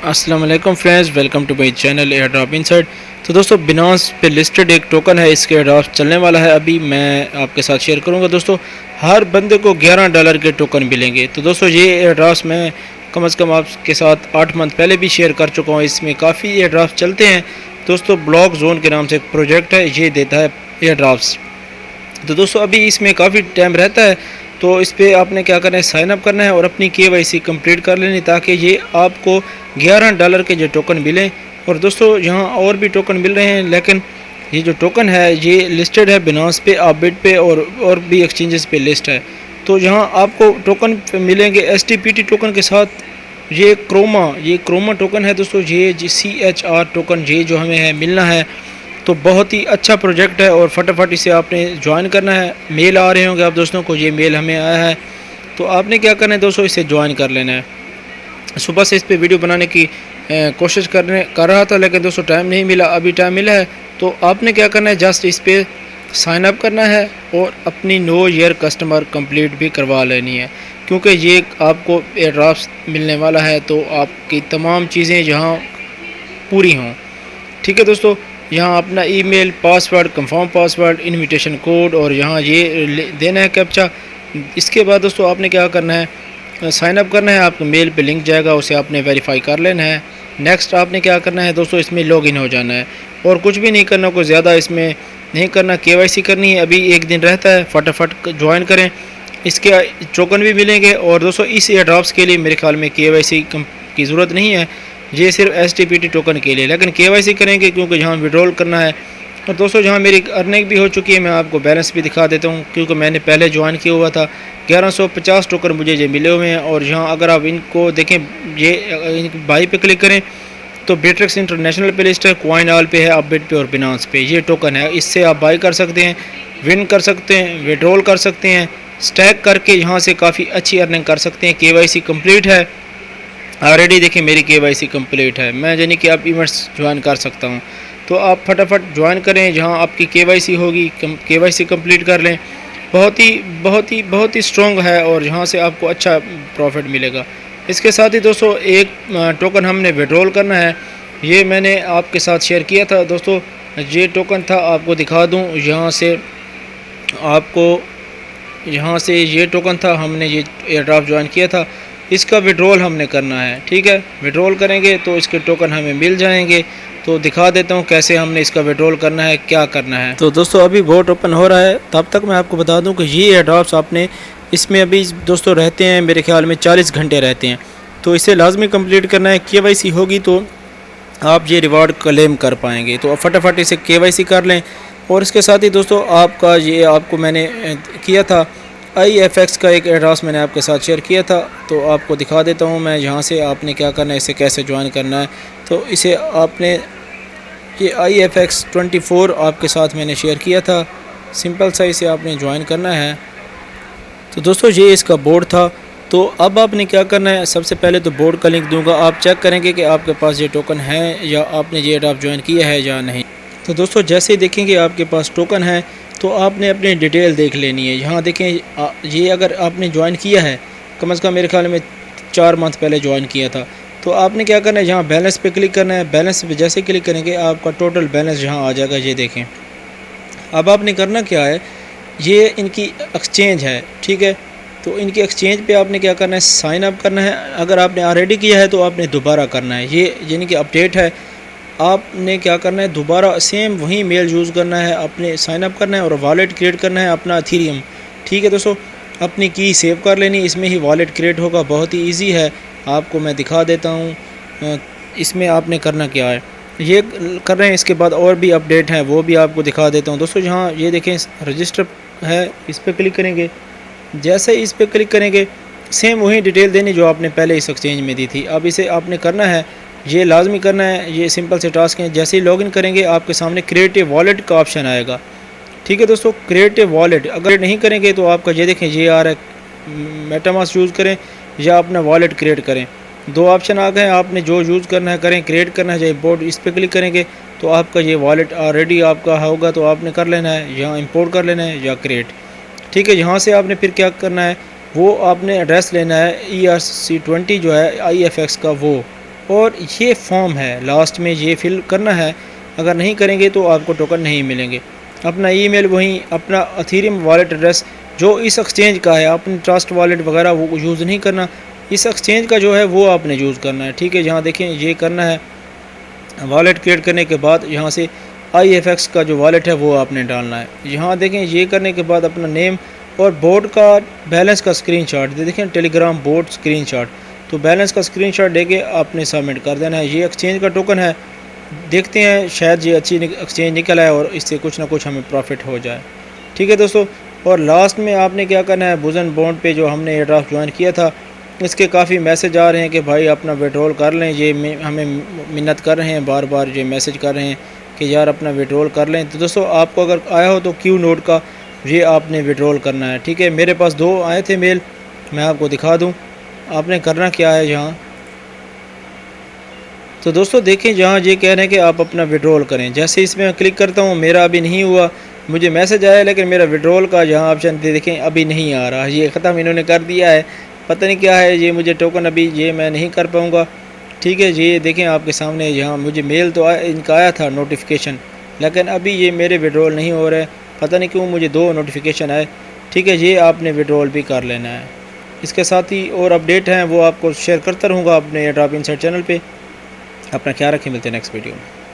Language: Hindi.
अस्सलाम वालेकुम friends, welcome to my channel airdrop inside. तो दोस्तों बिनांस पे लिस्टेड एक टोकन है, इसके एयरड्रॉप चलने वाला है। अभी मैं आपके साथ शेयर करूंगा। दोस्तों हर बंदे को $11 के टोकन मिलेंगे। तो दोस्तों ये एयरड्रॉप्स मैं कम से कम आपके साथ 8 मंथ पहले भी शेयर कर चुका हूँ। इसमें काफ़ी एयरड्रॉप्स चलते हैं। दोस्तों ब्लॉक जोन के नाम से एक प्रोजेक्ट है, ये देता है एयरड्रॉप्स। तो दोस्तों अभी इसमें काफ़ी टाइम रहता है, तो इस पर आपने क्या करना है, साइन अप करना है और अपनी KYC कंप्लीट कर लेनी, ताकि ये आपको $11 के जो टोकन मिलें। और दोस्तों यहाँ और भी टोकन मिल रहे हैं, लेकिन ये जो टोकन है ये लिस्टेड है बिनांस पे, UpBit पे और भी एक्सचेंजेस पे लिस्ट है। तो यहाँ आपको टोकन मिलेंगे STPT टोकन के साथ। ये क्रोमा टोकन है दोस्तों, ये CHR टोकन ये जो हमें है मिलना है। तो बहुत ही अच्छा प्रोजेक्ट है और फटाफट इसे आपने ज्वाइन करना है। मेल आ रहे होंगे आप दोस्तों को, ये मेल हमें आया है। तो आपने क्या करना है दोस्तों, इसे ज्वाइन कर लेना है। सुबह से इस पे वीडियो बनाने की कोशिश कर रहा था, लेकिन दोस्तों टाइम नहीं मिला। अभी टाइम मिला है, तो आपने क्या करना है, जस्ट इस पर साइन अप करना है और अपनी नो ईयर कस्टमर कंप्लीट भी करवा लेनी है, क्योंकि ये आपको एयरड्रॉप्स मिलने वाला है। तो आपकी तमाम चीज़ें यहाँ पूरी हों। ठीक है दोस्तों, यहाँ अपना email, password, confirm password, invitation code और यहाँ ये देना है कैप्चा। इसके बाद दोस्तों आपने क्या करना है, साइन अप करना है। आपको मेल पे लिंक जाएगा, उसे आपने वेरीफाई कर लेना है। नेक्स्ट आपने क्या करना है दोस्तों, इसमें लॉगिन हो जाना है और कुछ भी नहीं करना, कोई ज़्यादा इसमें नहीं करना। KYC करनी है, अभी एक दिन रहता है, फटाफट ज्वाइन करें। इसके टोकन भी मिलेंगे। और दोस्तों इस एयरड्रॉप्स के लिए मेरे ख्याल में KYC की ज़रूरत नहीं है, ये सिर्फ STPT टोकन के लिए, लेकिन KYC करेंगे क्योंकि यहाँ विड्रॉल करना है। और दोस्तों जहाँ मेरी अर्निंग भी हो चुकी है, मैं आपको बैलेंस भी दिखा देता हूँ, क्योंकि मैंने पहले ज्वाइन किया हुआ था। 1150 टोकन मुझे ये मिले हुए हैं। और यहाँ अगर आप इनको देखें, ये बाई पे क्लिक करें तो Bittrex इंटरनेशनल पे लिस्ट है, कॉइन ऑल पे है, UpBit पे और Binance पे ये टोकन है। इससे आप बाई कर सकते हैं, विन कर सकते हैं, विड्रॉल कर सकते हैं, स्टैक करके यहाँ से काफ़ी अच्छी अर्निंग कर सकते हैं। KYC कंप्लीट है ऑलरेडी, देखिए मेरी KYC कंप्लीट है, मैं यानी कि आप इवेंट्स ज्वाइन कर सकता हूँ। तो आप फटाफट ज्वाइन करें, जहाँ आपकी KYC होगी, KYC कंप्लीट कर लें। बहुत ही स्ट्रॉन्ग है और यहाँ से आपको अच्छा प्रॉफिट मिलेगा। इसके साथ ही दोस्तों एक टोकन हमने विड्रॉल करना है, ये मैंने आपके साथ शेयर किया था दोस्तों। ये टोकन था, आपको दिखा दूँ, यहाँ से ये टोकन था, हमने ये एयरड्रॉप ज्वाइन किया था। इसका विड्रॉल हमने करना है। ठीक है, विड्रॉल करेंगे तो इसके टोकन हमें मिल जाएंगे। तो दिखा देता हूँ कैसे हमने इसका विड्रॉल करना है, क्या करना है। तो दोस्तों अभी वोट ओपन हो रहा है, तब तक मैं आपको बता दूं कि ये एयरड्रॉप्स आपने इसमें अभी दोस्तों रहते हैं, मेरे ख्याल में 40 घंटे रहते हैं। तो इसे लाजमी कंप्लीट करना है। KYC होगी तो आप ये रिवार्ड क्लेम कर पाएंगे। तो फटाफट इसे KYC कर लें। और इसके साथ ही दोस्तों आपको मैंने किया था ifx का एक एड्रेस मैंने आपके साथ शेयर किया था, तो आपको दिखा देता हूँ मैं यहाँ से। आपने क्या करना है, इसे कैसे ज्वाइन करना है। तो इसे आपने ये ifx24 आपके साथ मैंने शेयर किया था, सिंपल सा इसे आपने ज्वाइन करना है। तो दोस्तों ये इसका बोर्ड था। तो अब आपने क्या करना है, सबसे पहले तो बोर्ड का लिंक दूंगा, आप चेक करेंगे कि आपके पास ये टोकन है या आपने ये एड्रॉप ज्वाइन किया है या नहीं। तो दोस्तों जैसे ही देखेंगे आपके पास टोकन है, तो आपने अपनी डिटेल देख लेनी है। यहाँ देखें, ये अगर आपने ज्वाइन किया है, कम से कम मेरे ख्याल में 4 मंथ पहले ज्वाइन किया था, तो आपने क्या करना है, यहाँ बैलेंस पे क्लिक करना है। बैलेंस पे जैसे क्लिक करेंगे आपका टोटल बैलेंस यहाँ आ जाएगा, ये देखें। अब आपने करना क्या है, ये इनकी एक्सचेंज है, ठीक है। तो इनकी एक्सचेंज पे आपने क्या करना है, साइन अप करना है। अगर आपने ऑलरेडी किया है तो आपने दोबारा करना है, ये यानी कि अपडेट है। आपने क्या करना है, दोबारा सेम वही मेल यूज़ करना है, अपने साइन अप करना है और वॉलेट क्रिएट करना है अपना इथेरियम। ठीक है दोस्तों, अपनी की सेव कर लेनी, इसमें ही वॉलेट क्रिएट होगा। बहुत ही इजी है, आपको मैं दिखा देता हूँ। इसमें आपने करना क्या है, ये कर रहे हैं। इसके बाद और भी अपडेट हैं, वो भी आपको दिखा देता हूँ दोस्तों। यहाँ ये देखें रजिस्टर है, इस पर क्लिक करेंगे। जैसे इस पर क्लिक करेंगे, सेम वही डिटेल देनी जो आपने पहले इस एक्सचेंज में दी थी। अब इसे आपने करना है, ये लाजमी करना है, ये सिंपल से टास्क हैं। जैसे ही लॉगिन करेंगे आपके सामने क्रिएटिव वॉलेट का ऑप्शन आएगा। ठीक है दोस्तों, क्रिएटिव वॉलेट अगर नहीं करेंगे तो आपका ये देखें, ये आ रहा है, मेटामास्क यूज़ करें या अपना वॉलेट क्रिएट करें। 2 ऑप्शन आ गए, आपने जो यूज़ करना है करें, क्रिएट करना है, चाहे बोर्ड, इस पर क्लिक करेंगे तो आपका ये वॉलेट ऑलरेडी आपका होगा, तो आपने कर लेना है, यहाँ इंपोर्ट कर लेना है या क्रिएट। ठीक है, यहाँ से आपने फिर क्या करना है, वो आपने एड्रेस लेना है ERC20 जो है IFX का, वो और ये फॉर्म है, लास्ट में ये फिल करना है। अगर नहीं करेंगे तो आपको टोकन नहीं मिलेंगे। अपना ईमेल वहीं, अपना अथीरियम वॉलेट एड्रेस जो इस एक्सचेंज का है, अपनी ट्रस्ट वॉलेट वगैरह वो यूज़ नहीं करना, इस एक्सचेंज का जो है वो आपने यूज़ करना है। ठीक है, यहाँ देखें ये करना है। वॉलेट क्रिएट करने के बाद यहाँ से ifx का जो वॉलेट है वो आपने डालना है। यहाँ देखें ये करने के बाद अपना नेम और बोर्ड का बैलेंस का स्क्रीनशॉट देखें, टेलीग्राम बोर्ड स्क्रीनशॉट, तो बैलेंस का स्क्रीनशॉट देके आपने सबमिट कर देना है। ये एक्सचेंज का टोकन है, देखते हैं शायद ये अच्छी एक्सचेंज निकल आए और इससे कुछ ना कुछ हमें प्रॉफिट हो जाए। ठीक है दोस्तों, और लास्ट में आपने क्या करना है, बुजन बॉन्ड पे जो हमने एयरड्रॉप ज्वाइन किया था, इसके काफ़ी मैसेज आ रहे हैं कि भाई अपना विड्रॉल कर लें। ये हमें मिन्नत कर रहे हैं, बार बार ये मैसेज कर रहे हैं कि यार अपना विड्रॉल कर लें। तो दोस्तों आपको अगर आया हो तो क्यू नोड का ये आपने विड्रॉल करना है। ठीक है, मेरे पास 2 आए थे मेल, मैं आपको दिखा दूँ। आपने करना क्या है यहाँ, तो दोस्तों देखें जहाँ ये कह रहे हैं कि आप अपना विड्रॉल करें। जैसे इसमें क्लिक करता हूँ, मेरा अभी नहीं हुआ, मुझे मैसेज आया लेकिन मेरा विड्रॉल का जहाँ ऑप्शन देखें अभी नहीं आ रहा। ये ख़त्म इन्होंने कर दिया है, पता नहीं क्या है ये, मुझे टोकन अभी ये मैं नहीं कर पाऊँगा। ठीक है, ये देखें आपके सामने, यहाँ मुझे मेल तो इनका आया था नोटिफिकेशन, लेकिन अभी ये मेरे विड्रॉल नहीं हो रहे, पता नहीं क्यों मुझे 2 नोटिफिकेशन आए। ठीक है, ये आपने विड्रॉल भी कर लेना है। इसके साथ ही और अपडेट हैं वो आपको शेयर करता रहूँगा अपने एयरड्रॉप इनसाइड चैनल पे। अपना ख्याल रखें, मिलते हैं नेक्स्ट वीडियो में।